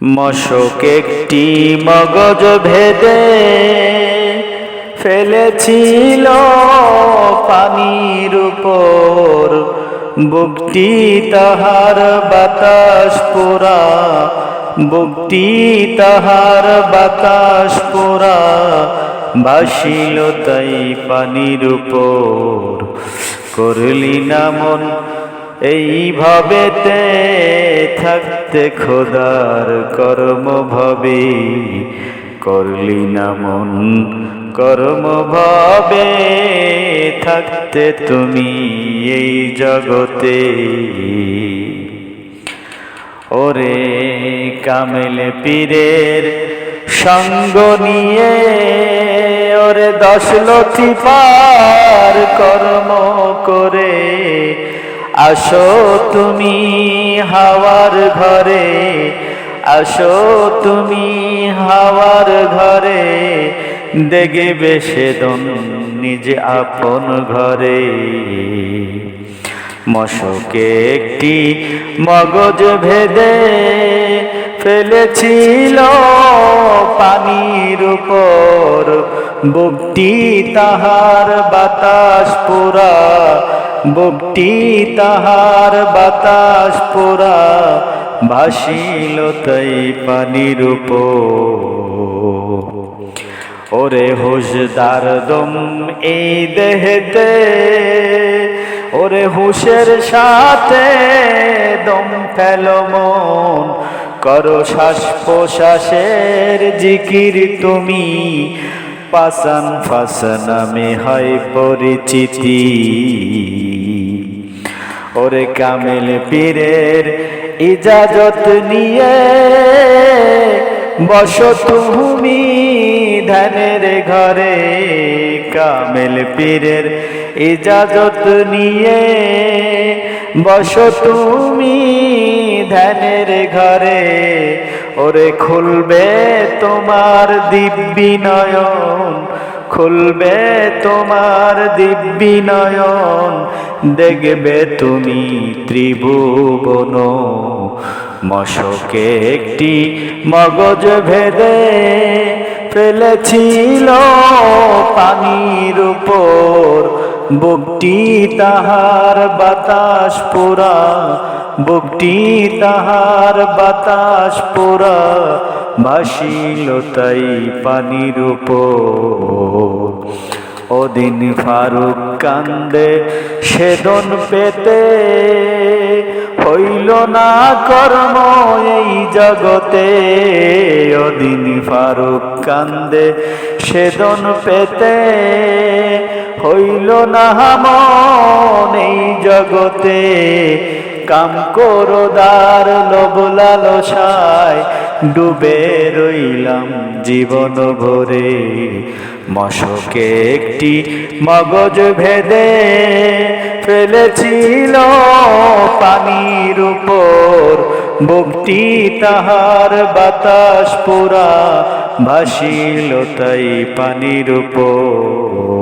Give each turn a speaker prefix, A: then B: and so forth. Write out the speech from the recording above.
A: মশক একটি মগজ ভেদে ফেলেছিল পানির উপর, বুকটি তাহার বাতাস পোড়া, বুকটি তাহার বাতাস পোড়া, ভাসিল তাই পানির উপর। করলি না মন এইভাবেতে থাকতে খোদার কর্ম ভাবে, করলি না মন কর্ম ভাবে থাকতে তুমি এই জগতে। ওরে কামেল পীরের সঙ্গ নিয়ে, ওরে 10 লথি পার কর্ম করে, আসো তুমি হাওয়ার ঘরে, আসো তুমি হাওয়ার ঘরে, দেখবে সেদন নিজে আপন ঘরে। মশকে একটি মগজ ভেদে ফেলেছিল পানির উপর, বুকটি তাহার বাতাস পোড়া, বুকটি তাহার বাতাস পোড়া, ভাসিল তাই পানির উপর। ওরে হুশদার দম এই দেহেতে, ওরে হুশের সাথে দম ফেলো মন, করো শ্বাস প্রশ্বাসের জিকির তুমি, পাসান ফাস নামে হয় পরিচিতি। ওরে কামেল পীরের ইজাজত নিয়ে বসো তুমি ধ্যানের ঘরে, কামেল পীরের ইজাজত নিয়ে বসো তুমি ধ্যানের ঘরে। ওরে খুলবে তোমার দিব্যি নয়ন, খুলবে তোমার দিব্যি নয়ন, দেখবে তুমি ত্রিভুবন। মশকে একটি মগজ ভেদে ফেলেছিল পানির উপর, বুকটি তাহার বাতাস পোড়া, বুকটি তাহার বাতাস পোড়া, ভাসিল তাই পানির উপর। ওদিন ফারুক কান্দে সেদন পেতে, হইল না কর্ম এই জগতে। ওদিন ফারুক কান্দে সেদন পেতে, হইল না মন এই জগতে। কাম ক্রোধার লোভ লালসায় ডুবে রইলাম জীবন ভরে। মশকে একটি মগজ ভেদে ফেলেছিল পানির উপর, বুকটি তাহার বাতাস পোড়া, ভাসিল তাই পানির উপর।